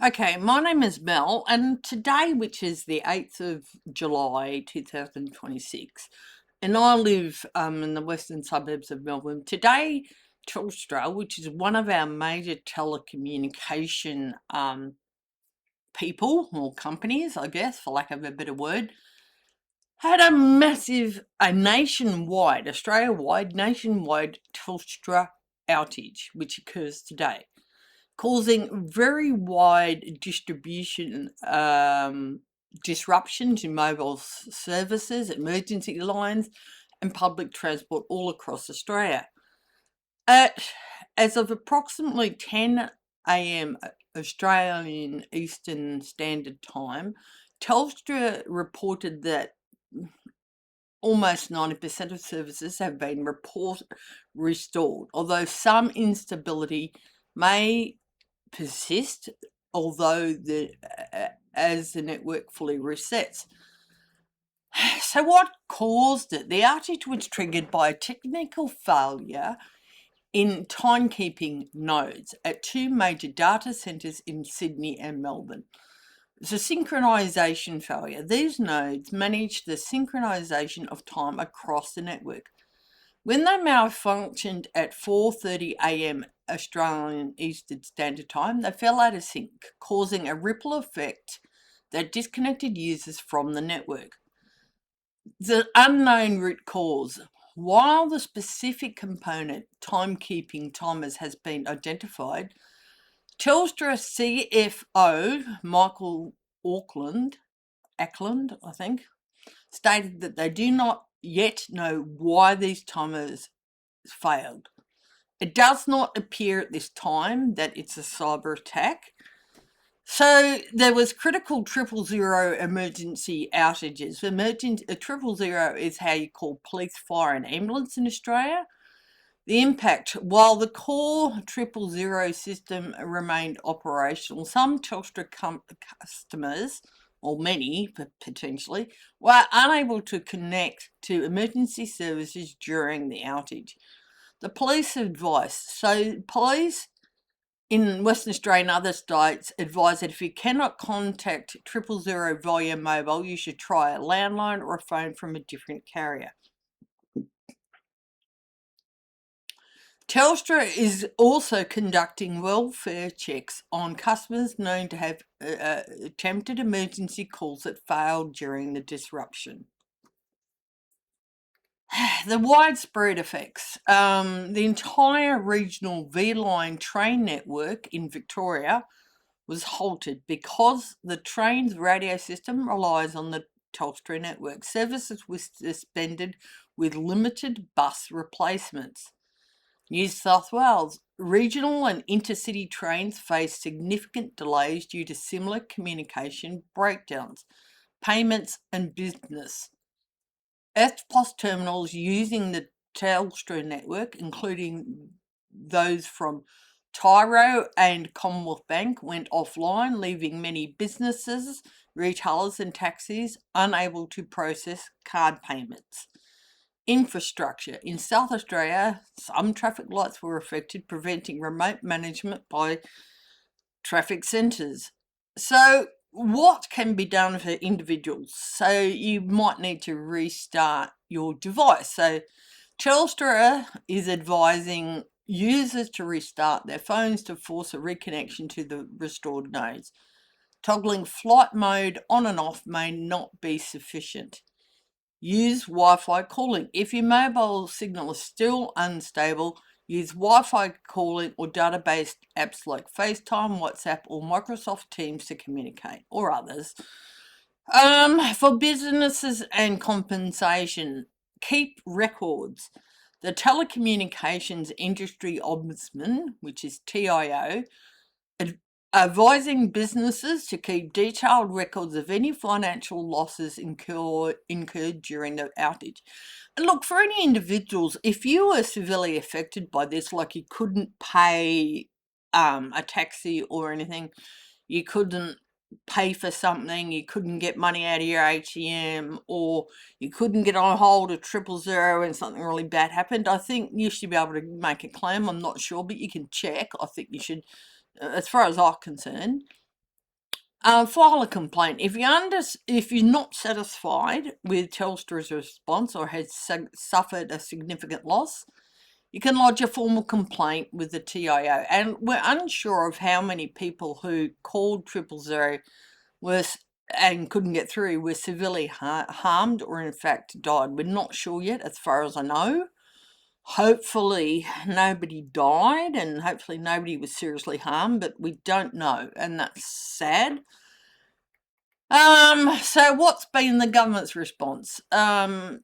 Okay, my name is Mel, and today, which is the 8th of July 2026, and I live in the western suburbs of Melbourne. Today, Telstra, which is one of our major telecommunication people or companies, I guess, for lack of a better word, had a nationwide, Australia-wide, nationwide Telstra outage, which occurs today, causing very wide distribution disruption to mobile services, emergency lines, and public transport all across Australia. As of approximately 10 a.m. Australian Eastern Standard Time, Telstra reported that almost 90% of services have been restored, although some instability may persist, although as the network fully resets. So what caused it? The outage was triggered by a technical failure in timekeeping nodes at two major data centres in Sydney and Melbourne. It's a synchronisation failure. These nodes manage the synchronisation of time across the network. When they malfunctioned at 4:30 a.m. Australian Eastern Standard Time, they fell out of sync, causing a ripple effect that disconnected users from the network. The unknown root cause. While the specific component, timekeeping timers, has been identified, Telstra CFO Michael Ackland, I think, stated that they do not yet know why these timers failed. It does not appear at this time that it's a cyber attack. So there was critical 000 emergency outages. Triple zero is how you call police, fire and ambulance in Australia. The impact, while the core 000 system remained operational, some Telstra customers, or many potentially, were unable to connect to emergency services during the outage. The police advice. So police in Western Australia and other states advise that if you cannot contact 000 via mobile, you should try a landline or a phone from a different carrier. Telstra is also conducting welfare checks on customers known to have attempted emergency calls that failed during the disruption. The widespread effects. The entire regional V-Line train network in Victoria was halted because the train's radio system relies on the Telstra network. Services were suspended with limited bus replacements. New South Wales regional and intercity trains face significant delays due to similar communication breakdowns, payments and business. EFTPOS terminals using the Telstra network, including those from Tyro and Commonwealth Bank, went offline, leaving many businesses, retailers and taxis unable to process card payments. Infrastructure. In South Australia, some traffic lights were affected, preventing remote management by traffic centres. So what can be done for individuals? So you might need to restart your device. So Telstra is advising users to restart their phones to force a reconnection to the restored nodes. Toggling flight mode on and off may not be sufficient. Use Wi-Fi calling. If your mobile signal is still unstable, use Wi-Fi calling or database apps like FaceTime, WhatsApp, or Microsoft Teams to communicate, or others. For businesses and compensation, keep records. The Telecommunications Industry Ombudsman, which is TIO, advising businesses to keep detailed records of any financial losses incurred during the outage. And look, for any individuals, if you were severely affected by this, like you couldn't pay a taxi or anything, you couldn't pay for something, you couldn't get money out of your ATM, or you couldn't get on hold of 000 and something really bad happened, I think you should be able to make a claim. I'm not sure, but you can check. I think you should, as far as I'm concerned. File a complaint. If you're not satisfied with Telstra's response or has suffered a significant loss, you can lodge a formal complaint with the TIO. And we're unsure of how many people who called 000 were and couldn't get through were severely harmed or in fact died. We're not sure yet, as far as I know. Hopefully nobody died and hopefully nobody was seriously harmed, but we don't know, and that's sad. So what's been the government's response? Prime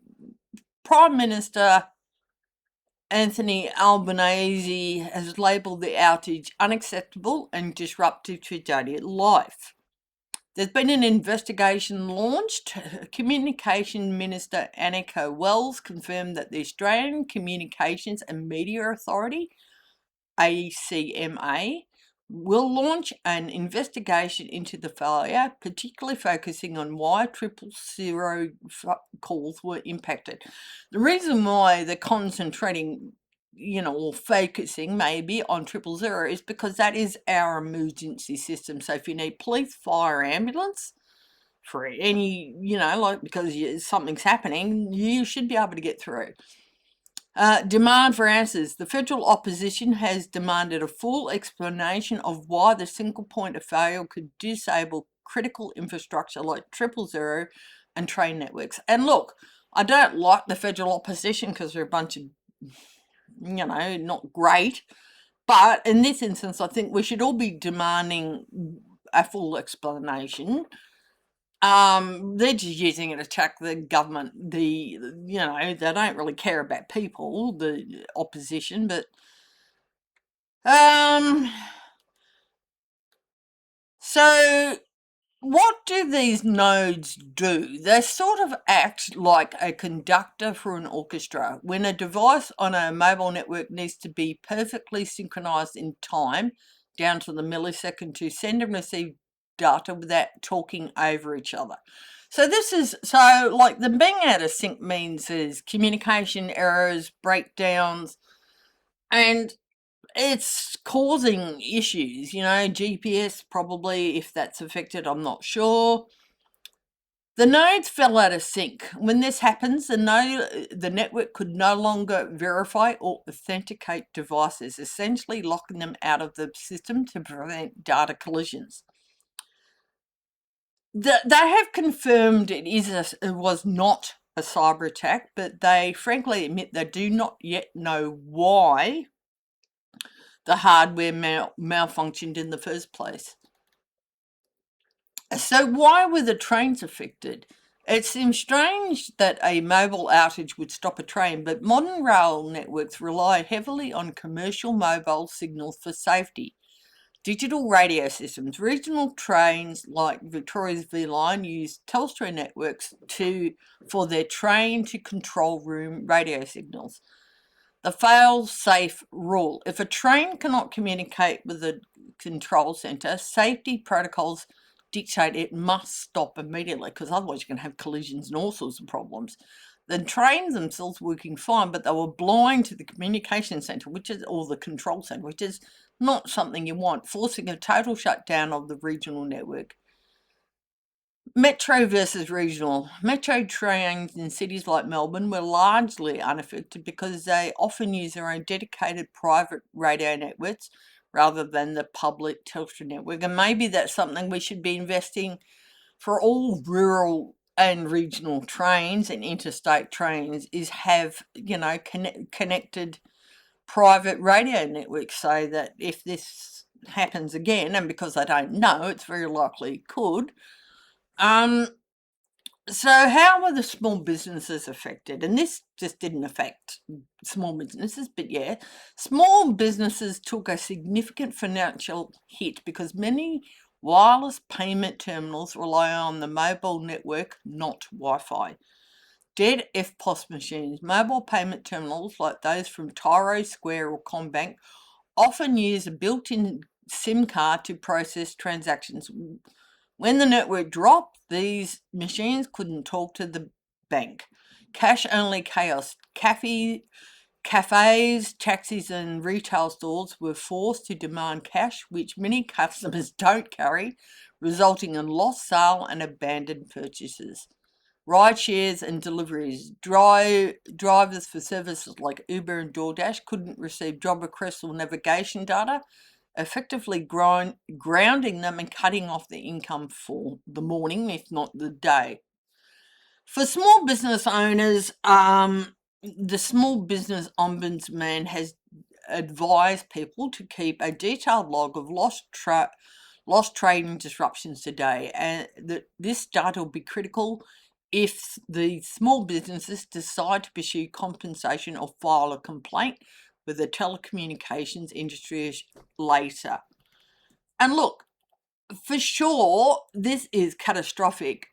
Minister Anthony Albanese has labelled the outage unacceptable and disruptive to daily life. There's been an investigation launched. Communication Minister Annika Wells confirmed that the Australian Communications and Media Authority, ACMA, will launch an investigation into the failure, particularly focusing on why 000 calls were impacted. The reason why they're concentrating, or focusing maybe on 000 is because that is our emergency system. So if you need police, fire, ambulance, for any, because something's happening, you should be able to get through. Demand for answers. The federal opposition has demanded a full explanation of why the single point of failure could disable critical infrastructure like 000 and train networks. And look, I don't like the federal opposition because they're a bunch of, not great. But in this instance, I think we should all be demanding a full explanation. They're just using it to attack the government. They don't really care about people, the opposition, but so what do these nodes do? They sort of act like a conductor for an orchestra. When a device on a mobile network needs to be perfectly synchronized in time, down to the millisecond, to send and receive data without talking over each other. So the being out of sync means there's communication errors, breakdowns, and it's causing issues, GPS probably, if that's affected, I'm not sure. The nodes fell out of sync. When this happens, the network could no longer verify or authenticate devices, essentially locking them out of the system to prevent data collisions. They have confirmed it was not a cyber attack, but they frankly admit they do not yet know why the hardware malfunctioned in the first place. So why were the trains affected? It seems strange that a mobile outage would stop a train, but modern rail networks rely heavily on commercial mobile signals for safety. Digital radio systems. Regional trains like Victoria's V Line use telstra networks for their train to control room radio signals. The fail-safe rule. If a train cannot communicate with the control centre, safety protocols dictate it must stop immediately, because otherwise you can have collisions and all sorts of problems. The trains themselves working fine, but they were blind to the communication centre, or the control centre, which is not something you want, forcing a total shutdown of the regional network. Metro versus regional. Metro trains in cities like Melbourne were largely unaffected because they often use their own dedicated private radio networks rather than the public Telstra network. And maybe that's something we should be investing for all rural and regional trains and interstate trains, is have, connected private radio networks, so that if this happens again, and because I don't know, it's very likely it could. So how were the small businesses affected? And this just didn't affect small businesses, but yeah, small businesses took a significant financial hit because many wireless payment terminals rely on the mobile network, not Wi-Fi. Dead FPOS machines, mobile payment terminals like those from Tyro, Square or CommBank, often use a built-in SIM card to process transactions. When the network dropped, these machines couldn't talk to the bank. Cash-only chaos. Cafes, taxis, and retail stores were forced to demand cash, which many customers don't carry, resulting in lost sale and abandoned purchases. Ride shares and deliveries. Drivers for services like Uber and DoorDash couldn't receive job requests or navigation data, effectively grounding them and cutting off their income for the morning, if not the day. For small business owners, the Small Business Ombudsman has advised people to keep a detailed log of lost trading disruptions today, and that this data will be critical if the small businesses decide to pursue compensation or file a complaint with the telecommunications industry later. And look, for sure, this is catastrophic.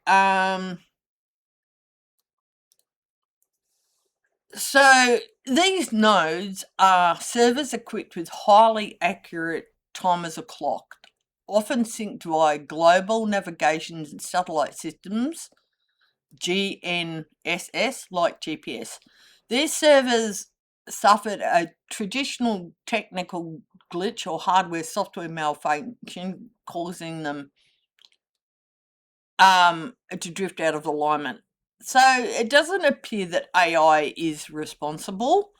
So these nodes are servers equipped with highly accurate timers or clock, often synced via global navigation and satellite systems, GNSS, like GPS. These servers suffered a traditional technical glitch or hardware software malfunction, causing them to drift out of alignment. So it doesn't appear that AI is responsible,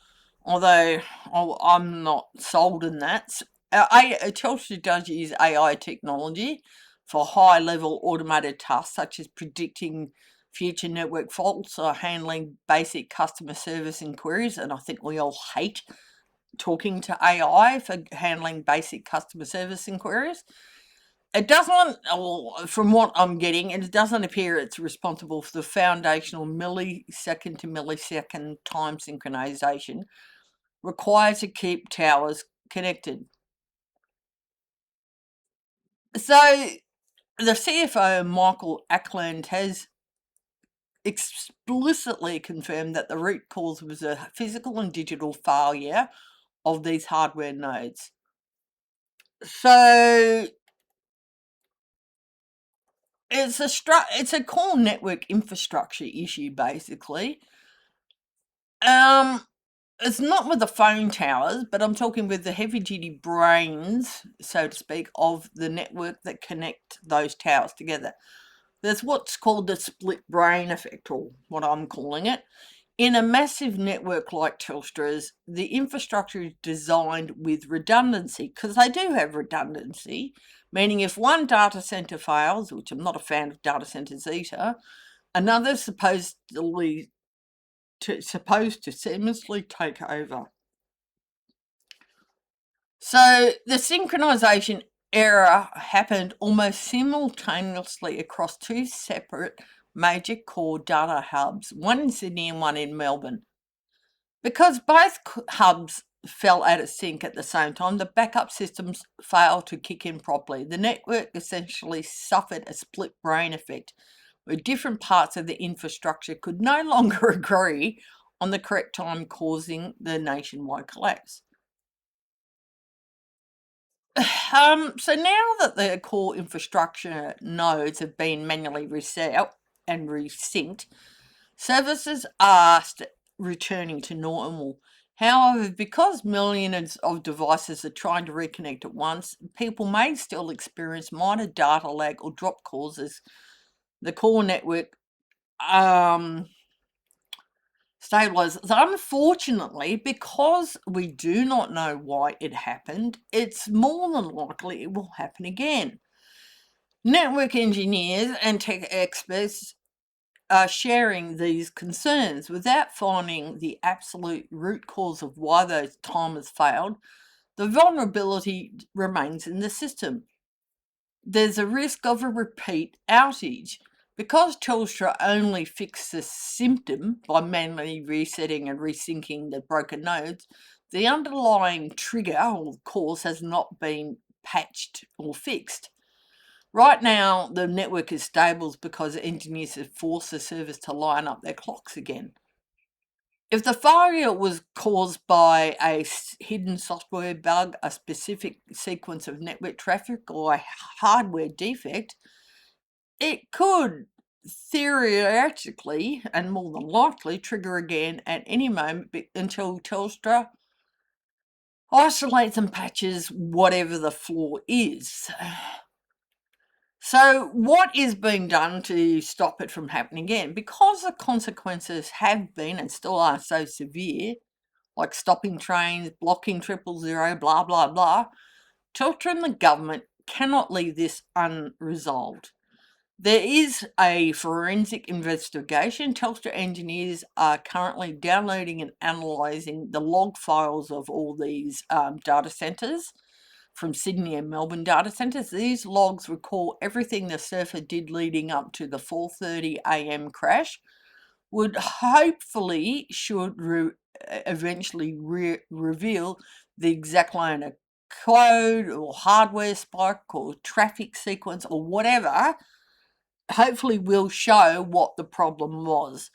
although I'm not sold in that. Telstra does use AI technology for high-level automated tasks such as predicting future network faults or handling basic customer service inquiries, and I think we all hate talking to AI for handling basic customer service inquiries. It doesn't, from what I'm getting, it doesn't appear it's responsible for the foundational millisecond to millisecond time synchronization required to keep towers connected. So the CFO, Michael Ackland, has explicitly confirmed that the root cause was a physical and digital failure of these hardware nodes. So it's a core network infrastructure issue, basically. It's not with the phone towers, but I'm talking with the heavy-duty brains, so to speak, of the network that connect those towers together. There's what's called the split brain effect, or what I'm calling it. In a massive network like Telstra's, the infrastructure is designed with redundancy, because they do have redundancy, meaning if one data center fails, which I'm not a fan of data centers either, another supposed to seamlessly take over. So the synchronization error happened almost simultaneously across two separate major core data hubs, one in Sydney and one in Melbourne. Because both hubs fell out of sync at the same time, the backup systems failed to kick in properly. The network essentially suffered a split brain effect, where different parts of the infrastructure could no longer agree on the correct time, causing the nationwide collapse. So now that the core infrastructure nodes have been manually reset and resynced, services are returning to normal. However, because millions of devices are trying to reconnect at once, people may still experience minor data lag or drop calls as the core network stabilizes. Unfortunately, because we do not know why it happened, it's more than likely it will happen again. Network engineers and tech experts are sharing these concerns without finding the absolute root cause of why those timers failed. The vulnerability remains in the system. There's a risk of a repeat outage. Because Telstra only fixed the symptom by manually resetting and resyncing the broken nodes, the underlying trigger or cause has not been patched or fixed. Right now, the network is stable because engineers have forced the servers to line up their clocks again. If the failure was caused by a hidden software bug, a specific sequence of network traffic, or a hardware defect, it could theoretically and more than likely trigger again at any moment until Telstra isolates and patches whatever the flaw is. So, what is being done to stop it from happening again? Because the consequences have been and still are so severe, like stopping trains, blocking 000, blah, blah, blah, Telstra and the government cannot leave this unresolved. There is a forensic investigation. Telstra engineers are currently downloading and analysing the log files of all these data centres from Sydney and Melbourne data centres. These logs recall everything the surfer did leading up to the 4:30 a.m. crash. Would hopefully should eventually reveal the exact line of code or hardware spike or traffic sequence or whatever. Hopefully will show what the problem was.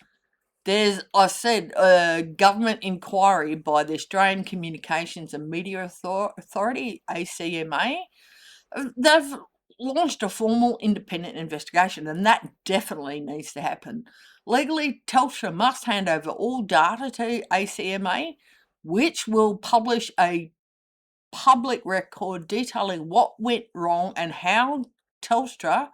There's, I said, a government inquiry by the Australian Communications and Media Authority, ACMA. They've launched a formal independent investigation, and that definitely needs to happen. Legally, Telstra must hand over all data to ACMA, which will publish a public record detailing what went wrong and how Telstra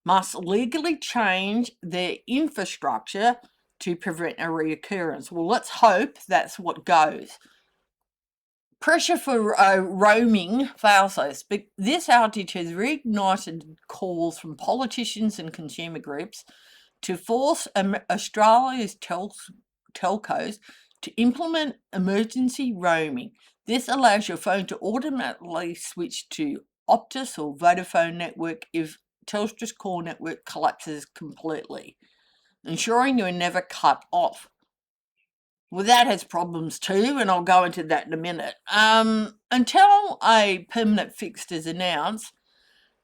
must legally change their infrastructure to prevent a reoccurrence. Well, let's hope that's what goes. Pressure for roaming failsafes. This outage has reignited calls from politicians and consumer groups to force Australia's telcos to implement emergency roaming. This allows your phone to automatically switch to Optus or Vodafone network if Telstra's core network collapses completely, ensuring you're never cut off. Well, that has problems too, and I'll go into that in a minute. Until a permanent fix is announced,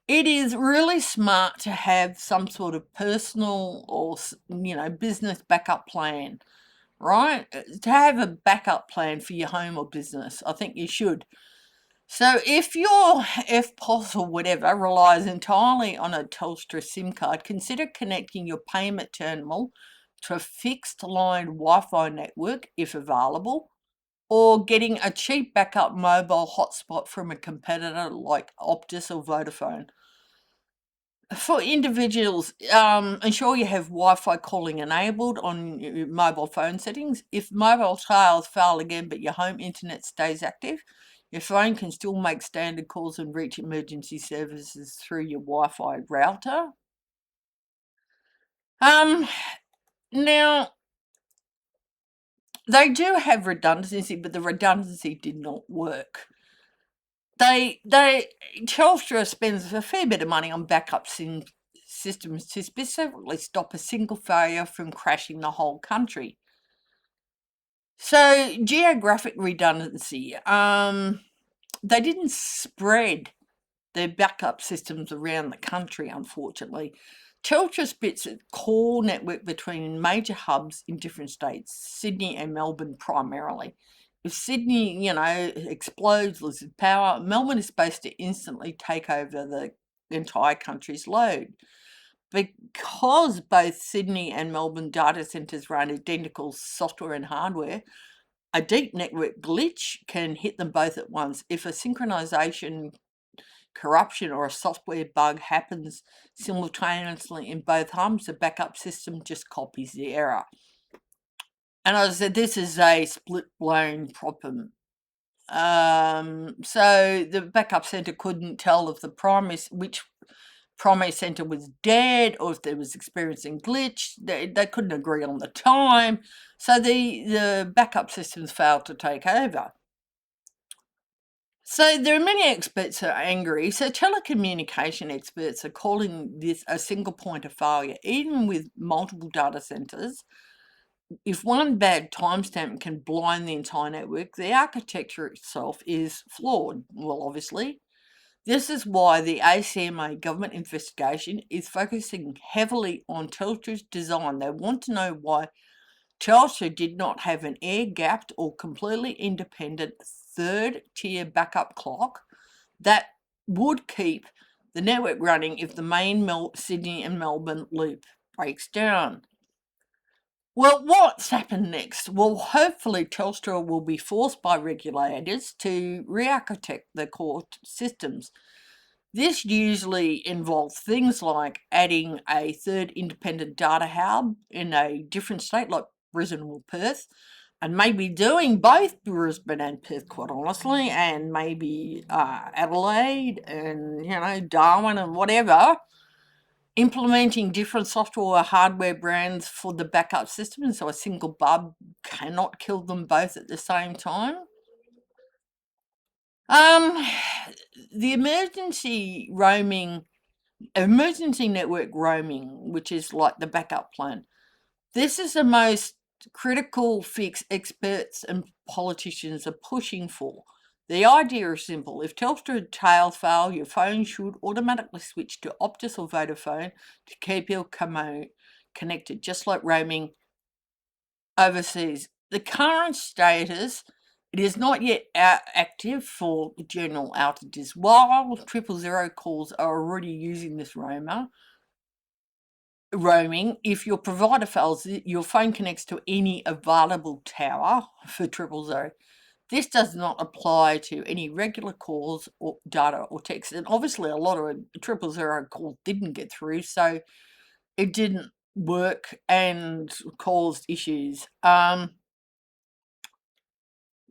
it is really smart to have some sort of personal or business backup plan, right? To have a backup plan for your home or business, I think you should. So if your FPOS or whatever relies entirely on a Telstra SIM card, consider connecting your payment terminal to a fixed line Wi-Fi network if available, or getting a cheap backup mobile hotspot from a competitor like Optus or Vodafone. For individuals, ensure you have Wi-Fi calling enabled on your mobile phone settings. If mobile sales fail again but your home internet stays active, your phone can still make standard calls and reach emergency services through your Wi-Fi router. Now, they do have redundancy, but the redundancy did not work. Telstra spends a fair bit of money on backup systems to specifically stop a single failure from crashing the whole country. So geographic redundancy, they didn't spread their backup systems around the country, unfortunately. Telstra splits its core network between major hubs in different states, Sydney and Melbourne primarily. If Sydney, explodes, loses power, Melbourne is supposed to instantly take over the entire country's load. Because both Sydney and Melbourne data centres run identical software and hardware, a deep network glitch can hit them both at once. If a synchronization corruption or a software bug happens simultaneously in both hubs, the backup system just copies the error. And as I said, this is a split-blown problem. So the backup centre couldn't tell if which primary centre was dead or if there was experiencing glitch. They couldn't agree on the time. So the backup systems failed to take over. So there are many experts who are angry. So telecommunication experts are calling this a single point of failure, even with multiple data centres. If one bad timestamp can blind the entire network, the architecture itself is flawed. Well, obviously. This is why the ACMA government investigation is focusing heavily on Telstra's design. They want to know why Telstra did not have an air-gapped or completely independent third-tier backup clock that would keep the network running if the main Sydney and Melbourne loop breaks down. Well, what's happened next? Well, hopefully Telstra will be forced by regulators to re-architect the core systems. This usually involves things like adding a third independent data hub in a different state like Brisbane or Perth, and maybe doing both Brisbane and Perth, quite honestly, and maybe Adelaide and, Darwin and whatever, implementing different software or hardware brands for the backup system, so a single bug cannot kill them both at the same time. The emergency network roaming, which is like the backup plan, this is the most critical fix experts and politicians are pushing for. The idea is simple. If Telstra tails fail, your phone should automatically switch to Optus or Vodafone to keep you connected, just like roaming overseas. The current status, it is not yet active for general outages. While 000 calls are already using this roaming, if your provider fails, your phone connects to any available tower for 000. This does not apply to any regular calls or data or text. And obviously a lot of 000 calls didn't get through, so it didn't work and caused issues.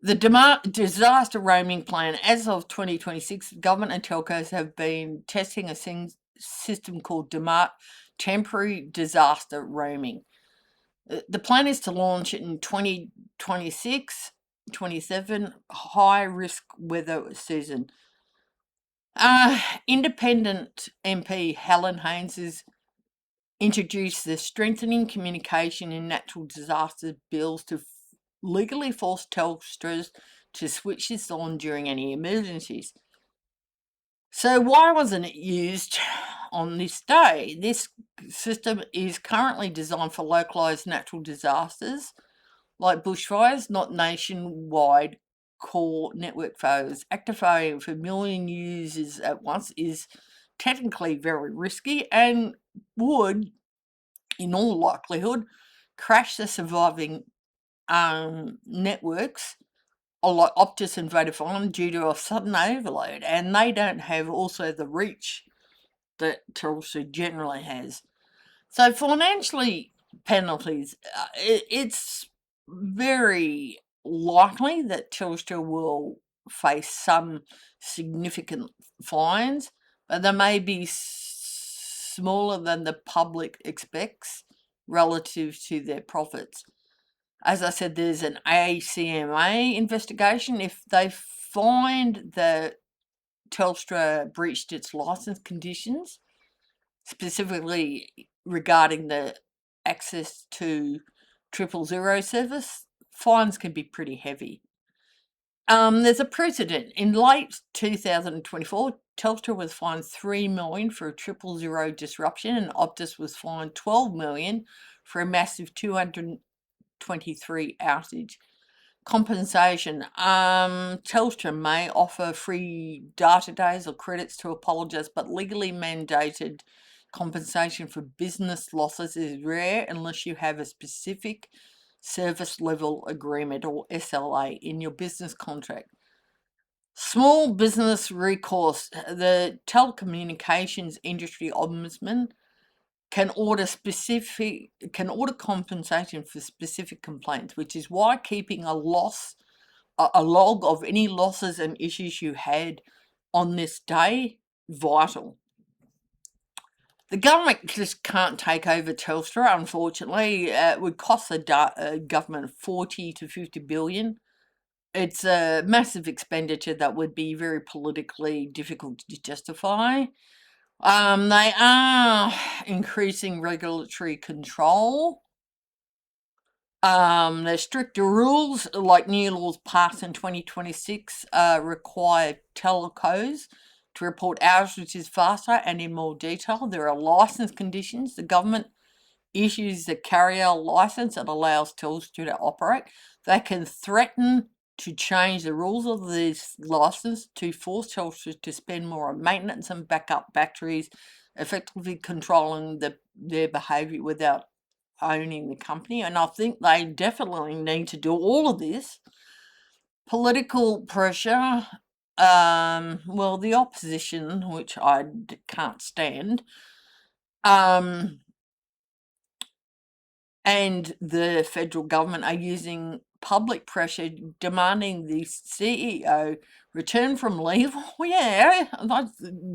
The disaster roaming plan, as of 2026, government and telcos have been testing a system called temporary disaster roaming. The plan is to launch it in 2026, 27, high risk weather season. Independent MP Helen Haynes has introduced the Strengthening Communication in Natural Disaster bills to legally force Telstra to switch this on during any emergencies. So why wasn't it used on this day? This system is currently designed for localised natural disasters like bushfires, not nationwide core network failures. Activating for a million users at once is technically very risky and would, in all likelihood, crash the surviving networks like Optus and Vodafone due to a sudden overload, and they don't have also the reach that Telstra generally has. So financially, penalties, it's very likely that Telstra will face some significant fines, but they may be smaller than the public expects relative to their profits. As I said, there's an ACMA investigation. If they find that Telstra breached its license conditions, specifically regarding the access to 000 service, fines can be pretty heavy. There's a precedent. In late 2024, Telstra was fined $3 million for a 000 disruption, and Optus was fined $12 million for a massive 223 outage. Compensation. Telstra may offer free data days or credits to apologise, but legally mandated compensation for business losses is rare unless you have a specific service level agreement or SLA in your business contract. Small business recourse. The telecommunications industry ombudsman can order compensation for specific complaints, which is why keeping a log of any losses and issues you had on this day vital. The government just can't take over Telstra, unfortunately. It would cost the government 40 to 50 billion. It's a massive expenditure that would be very politically difficult to justify. They are increasing regulatory control. There's stricter rules, like new laws passed in 2026 require telcos to report outages faster and in more detail. There are license conditions. The government issues the carrier license that allows Telstra to operate. They can threaten to change the rules of this license to force Telstra to spend more on maintenance and backup batteries. effectively controlling their behaviour without owning the company. And I think they definitely need to do all of this. Political pressure, well, the opposition, which I can't stand, and the federal government are using public pressure, demanding the CEO return from leave. Well,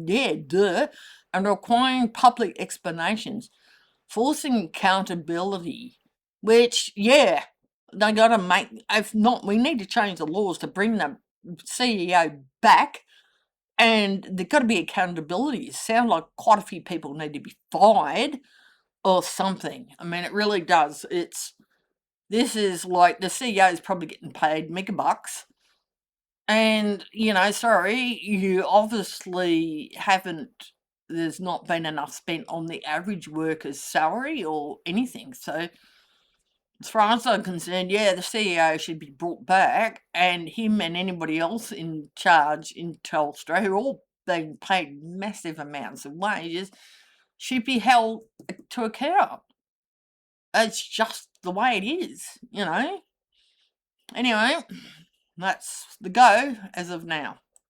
yeah, duh, and requiring public explanations, forcing accountability. Which, yeah, they got to make. If not, we need to change the laws to bring the CEO back. And there's got to be accountability. It sounds like quite a few people need to be fired or something. I mean, it really does. This is like the CEO is probably getting paid megabucks. And, sorry, you obviously haven't, there's not been enough spent on the average worker's salary or anything. So, as far as I'm concerned, yeah, the CEO should be brought back, and him and anybody else in charge in Telstra, who are all being paid massive amounts of wages, should be held to account. It's just the way it is. Anyway, that's the go as of now.